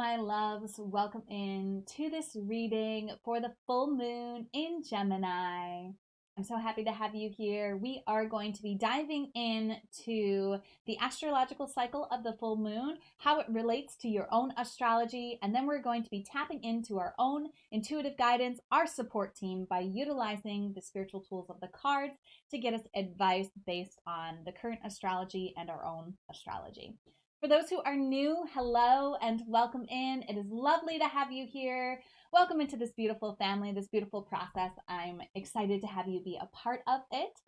my loves. Welcome in to this reading for the full moon in Gemini. I'm so happy to have you here. We are going to be diving into the astrological cycle of the full moon, how it relates to your own astrology, and then we're going to be tapping into our own intuitive guidance, our support team, by utilizing the spiritual tools of the cards to get us advice based on the current astrology and our own astrology. For those who are new, hello and welcome in. It is lovely to have you here. Welcome into this beautiful family, this beautiful process. I'm excited to have you be a part of it.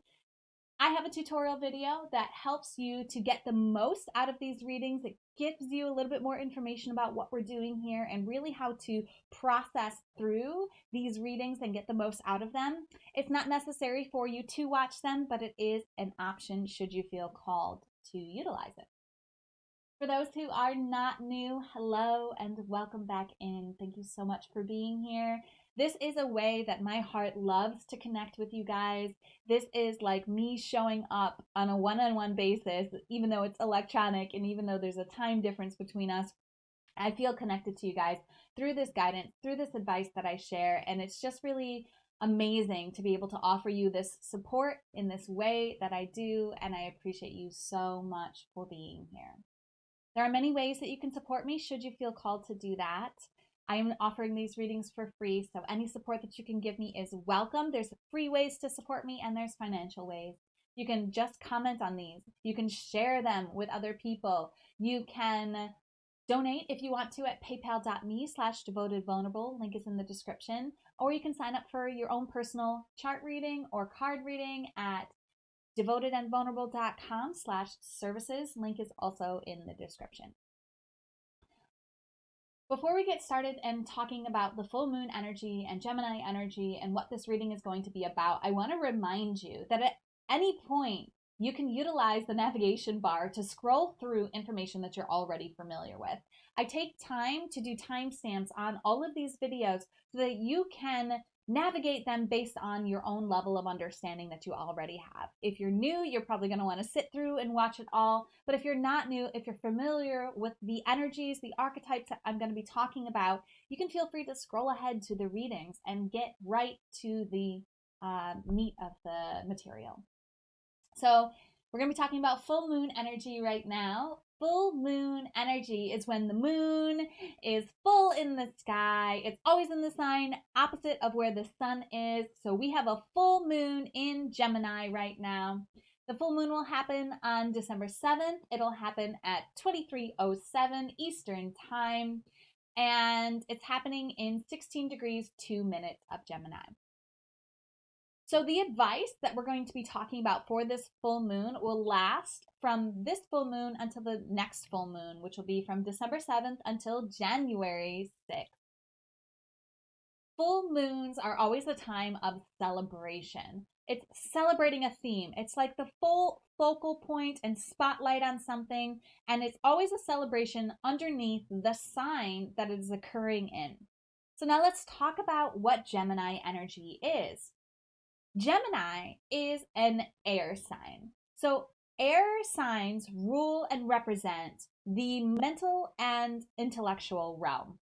I have a tutorial video that helps you to get the most out of these readings. It gives you a little bit more information about what we're doing here and really how to process through these readings and get the most out of them. It's not necessary for you to watch them, but it is an option should you feel called to utilize it. For those who are not new, hello and welcome back in. Thank you so much for being here. This is a way that my heart loves to connect with you guys. This is like me showing up on a one-on-one basis, even though it's electronic and even though there's a time difference between us. I feel connected to you guys through this guidance, through this advice that I share, and it's just really amazing to be able to offer you this support in this way that I do, and I appreciate you so much for being here. There are many ways that you can support me should you feel called to do that. I am offering these readings for free, so any support that you can give me is welcome. There's free ways to support me and there's financial ways. You can just comment on these. You can share them with other people. You can donate if you want to at paypal.me/devotedvulnerable. Link is in the description. Or you can sign up for your own personal chart reading or card reading at devotedandvulnerable.com/services. Link is also in the description. Before we get started and talking about the full moon energy and Gemini energy and what this reading is going to be about, I want to remind you that at any point you can utilize the navigation bar to scroll through information that you're already familiar with. I take time to do timestamps on all of these videos so that you can navigate them based on your own level of understanding that you already have. If you're new, you're probably going to want to sit through and watch it all. But if you're not new, if you're familiar with the energies, the archetypes that I'm going to be talking about, you can feel free to scroll ahead to the readings and get right to the meat of the material. So we're going to be talking about full moon energy right now. Full moon energy is when the moon is full in the sky. It's always in the sign opposite of where the sun is. So we have a full moon in Gemini right now. The full moon will happen on December 7th. It'll happen at 23:07 Eastern Time. And it's happening in 16 degrees 2 minutes of Gemini. So the advice that we're going to be talking about for this full moon will last from this full moon until the next full moon, which will be from December 7th until January 6th. Full moons are always a time of celebration. It's celebrating a theme. It's like the full focal point and spotlight on something, and it's always a celebration underneath the sign that it is occurring in. So now let's talk about what Gemini energy is. Gemini is an air sign. So air signs rule and represent the mental and intellectual realm.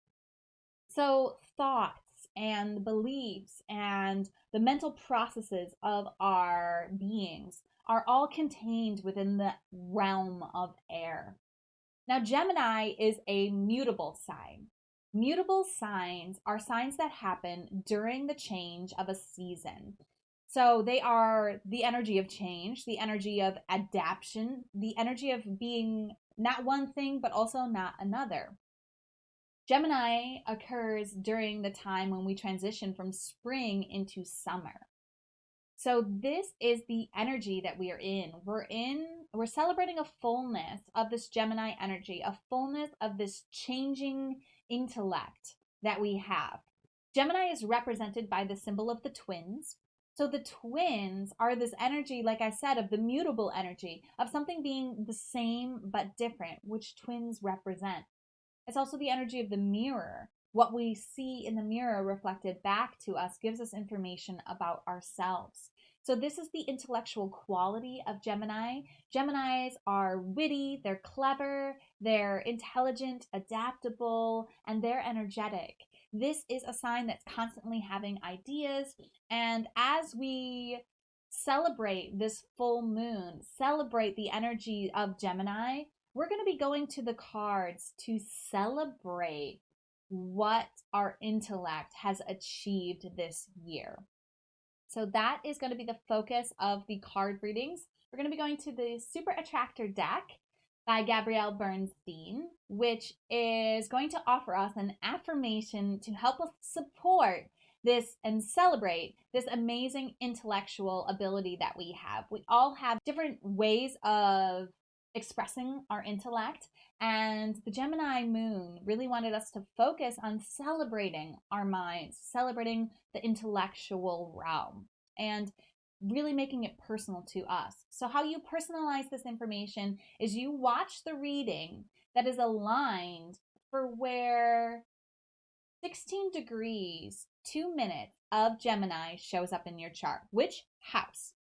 So thoughts and beliefs and the mental processes of our beings are all contained within the realm of air. Now, Gemini is a mutable sign. Mutable signs are signs that happen during the change of a season. So they are the energy of change, the energy of adaptation, the energy of being not one thing, but also not another. Gemini occurs during the time when we transition from spring into summer. So this is the energy that we are in. We're celebrating a fullness of this Gemini energy, a fullness of this changing intellect that we have. Gemini is represented by the symbol of the twins. So the twins are this energy, like I said, of the mutable energy, of something being the same but different, which twins represent. It's also the energy of the mirror. What we see in the mirror reflected back to us gives us information about ourselves. So this is the intellectual quality of Gemini. Geminis are witty, they're clever, they're intelligent, adaptable, and they're energetic. This is a sign that's constantly having ideas. And as we celebrate this full moon, celebrate the energy of Gemini, we're going to be going to the cards to celebrate what our intellect has achieved this year. So that is going to be the focus of the card readings. We're going to be going to the Super Attractor deck by Gabrielle Bernstein, which is going to offer us an affirmation to help us support this and celebrate this amazing intellectual ability that we have. We all have different ways of expressing our intellect, and the Gemini moon really wanted us to focus on celebrating our minds, celebrating the intellectual realm, and really making it personal to us. So how you personalize this information is you watch the reading that is aligned for where 16 degrees, 2 minutes of Gemini shows up in your chart. Which house?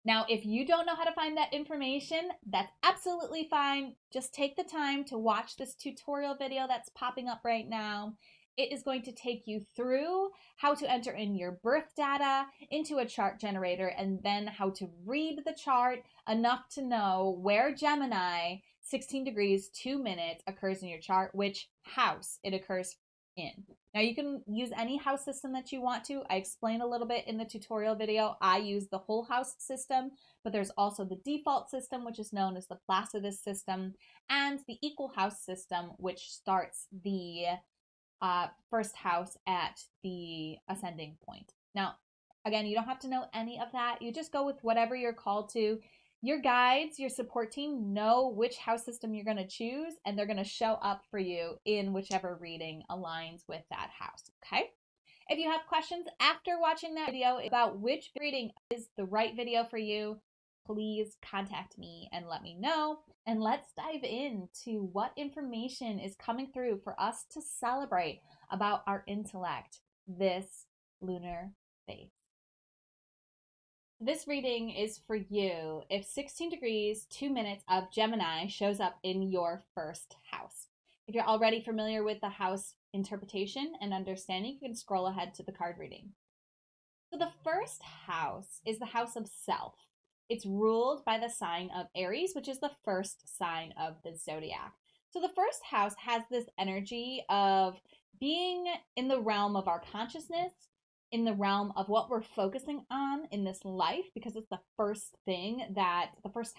Now, if you don't know how to find that information, that's absolutely fine. Just take the time to watch this tutorial video that's popping up right now. It is going to take you through how to enter in your birth data into a chart generator, and then how to read the chart enough to know where Gemini 16 degrees 2 minutes occurs in your chart, which house it occurs in. Now you can use any house system that you want to. I explained a little bit in the tutorial video. I use the whole house system, but there's also the default system, which is known as the Placidus system, and the equal house system, which starts the first house at the ascending point. Now, again, you don't have to know any of that. You just go with whatever you're called to. Your guides, your support team know which house system you're going to choose, and they're going to show up for you in whichever reading aligns with that house, okay? If you have questions after watching that video about which reading is the right video for you, please contact me and let me know. And let's dive into what information is coming through for us to celebrate about our intellect this lunar phase. This reading is for you if 16 degrees, 2 minutes of Gemini shows up in your first house. If you're already familiar with the house interpretation and understanding, you can scroll ahead to the card reading. So the first house is the house of self. It's ruled by the sign of Aries, which is the first sign of the zodiac. So the first house has this energy of being in the realm of our consciousness, in the realm of what we're focusing on in this life, because it's the first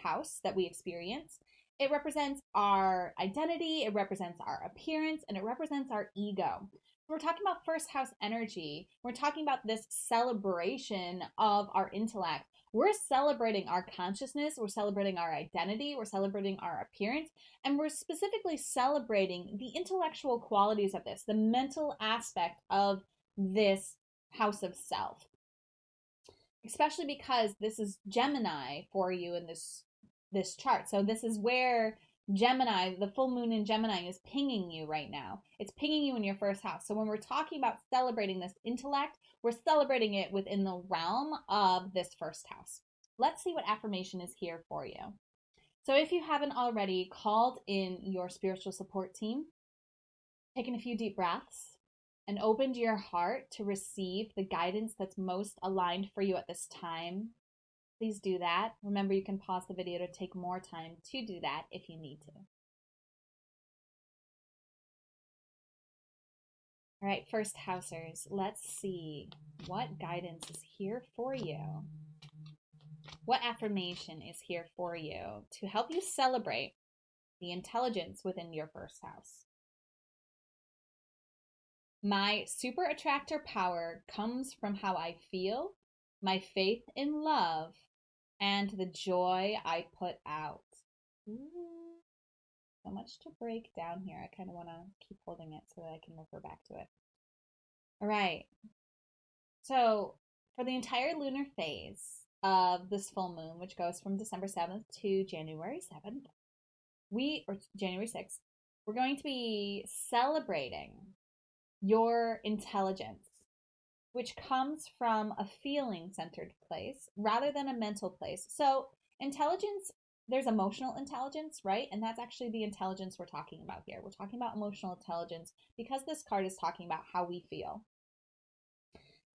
house that we experience. It represents our identity, it represents our appearance, and it represents our ego. We're talking about first house energy. We're talking about this celebration of our intellect. We're celebrating our consciousness, we're celebrating our identity, we're celebrating our appearance, and we're specifically celebrating the intellectual qualities of this, the mental aspect of this house of self. Especially because this is Gemini for you in this chart. So this is where Gemini, the full moon in Gemini, is pinging you right now. It's pinging you in your first house. So when we're talking about celebrating this intellect, we're celebrating it within the realm of this first house. Let's see what affirmation is here for you. So if you haven't already called in your spiritual support team, taken a few deep breaths, and opened your heart to receive the guidance that's most aligned for you at this time, please do that. Remember, you can pause the video to take more time to do that if you need to. All right, first housers, let's see what guidance is here for you. What affirmation is here for you to help you celebrate the intelligence within your first house? My super attractor power comes from how I feel, my faith in love, and the joy I put out. So much to break down here. I kind of want to keep holding it so that I can refer back to it. All right. So for the entire lunar phase of this full moon, which goes from December 7th to January 7th, or January 6th, we're going to be celebrating your intelligence. which comes from a feeling centered place rather than a mental place. So, intelligence, there's emotional intelligence, right? And that's actually the intelligence we're talking about here. We're talking about emotional intelligence because this card is talking about how we feel.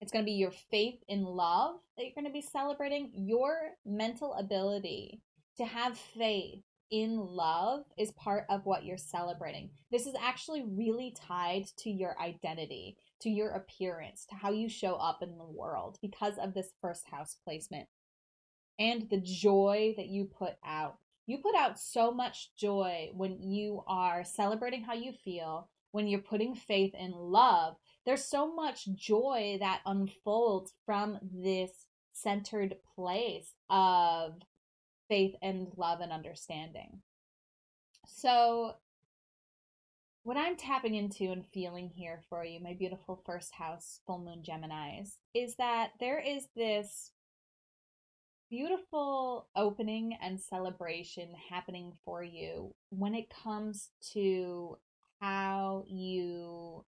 It's going to be your faith in love that you're going to be celebrating. Your mental ability to have faith in love is part of what you're celebrating. This is actually really tied to your identity, to your appearance, to how you show up in the world because of this first house placement and the joy that you put out. You put out so much joy when you are celebrating how you feel, when you're putting faith in love. There's so much joy that unfolds from this centered place of faith and love and understanding. So, what I'm tapping into and feeling here for you, my beautiful first house full moon Geminis, is that there is this beautiful opening and celebration happening for you when it comes to how you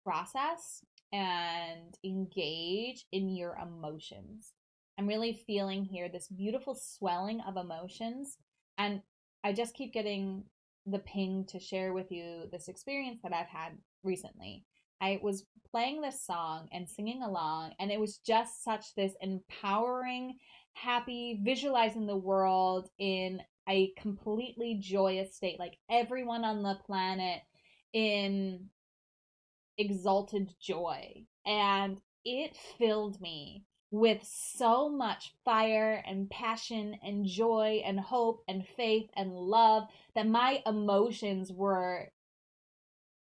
process and engage in your emotions. I'm really feeling here this beautiful swelling of emotions. And I just keep getting the ping to share with you this experience that I've had recently. I was playing this song and singing along, and it was just such this empowering, happy, visualizing the world in a completely joyous state, like everyone on the planet in exalted joy. And it filled me with so much fire and passion and joy and hope and faith and love that my emotions were,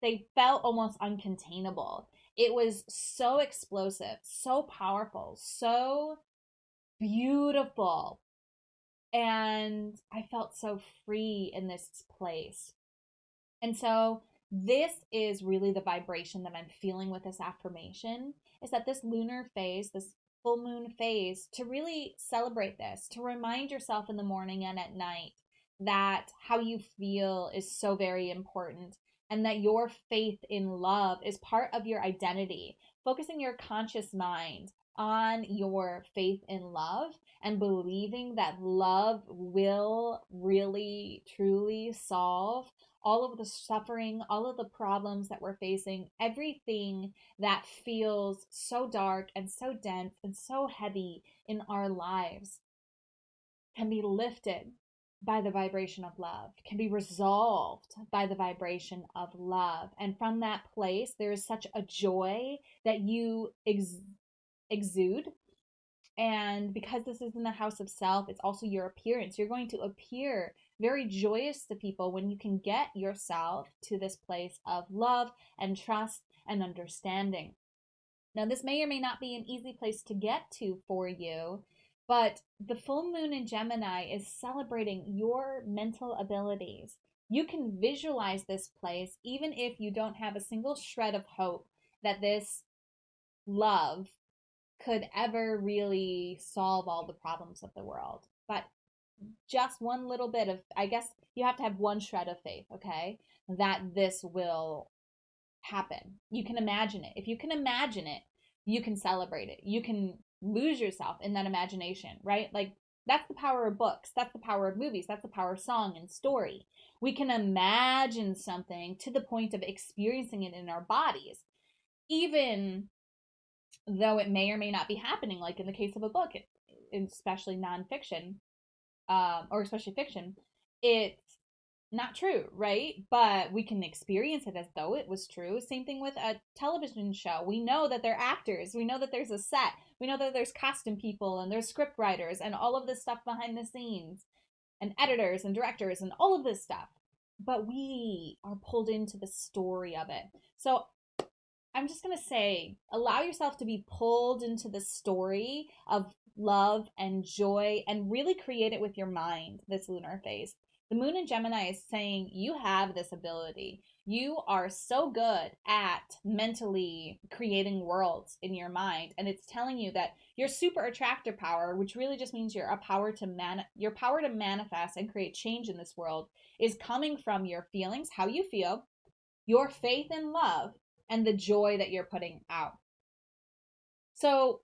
they felt almost uncontainable. It was so explosive, so powerful, so beautiful. And I felt so free in this place. And so this is really the vibration that I'm feeling with this affirmation, is that this lunar phase, this full moon phase, to really celebrate this, to remind yourself in the morning and at night that how you feel is so very important and that your faith in love is part of your identity. Focusing your conscious mind on your faith in love and believing that love will really truly solve all of the suffering, all of the problems that we're facing, everything that feels so dark and so dense and so heavy in our lives can be lifted by the vibration of love, can be resolved by the vibration of love. And from that place, there is such a joy that you exude. And because this is in the house of self, it's also your appearance. You're going to appear very joyous to people when you can get yourself to this place of love and trust and understanding. Now, this may or may not be an easy place to get to for you, but the full moon in Gemini is celebrating your mental abilities. You can visualize this place even if you don't have a single shred of hope that this love could ever really solve all the problems of the world. But just one little bit of, I guess you have to have one shred of faith, okay, that this will happen. You can imagine it. If you can imagine it, you can celebrate it. You can lose yourself in that imagination, right? Like, that's the power of books. That's the power of movies. That's the power of song and story. We can imagine something to the point of experiencing it in our bodies, even though it may or may not be happening, like in the case of a book, especially nonfiction, or especially fiction, it's not true, right? But we can experience it as though it was true. Same thing with a television show. We know that they're actors. We know that there's a set. We know that there's costume people and there's script writers and all of this stuff behind the scenes and editors and directors and all of this stuff. But we are pulled into the story of it. So I'm just going to say, allow yourself to be pulled into the story of love and joy and really create it with your mind this lunar phase. The moon in Gemini is saying you have this ability. You are so good at mentally creating worlds in your mind, and it's telling you that your super attractor power, which really just means your power to manifest and create change in this world, is coming from your feelings, how you feel, your faith in love, and the joy that you're putting out. So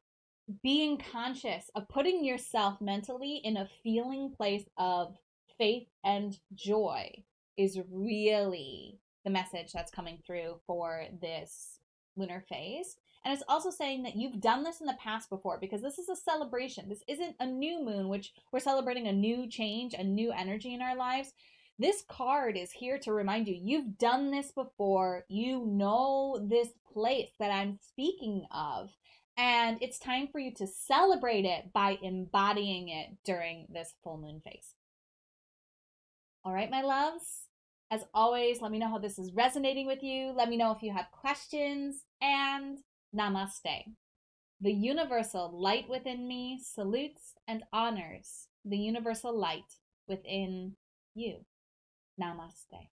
being conscious of putting yourself mentally in a feeling place of faith and joy is really the message that's coming through for this lunar phase. And it's also saying that you've done this in the past before, because this is a celebration. This isn't a new moon, which we're celebrating a new change, a new energy in our lives. This card is here to remind you, you've done this before. You know this place that I'm speaking of. And it's time for you to celebrate it by embodying it during this full moon phase. All right, my loves. As always, let me know how this is resonating with you. Let me know if you have questions. And namaste. The universal light within me salutes and honors the universal light within you. Namaste.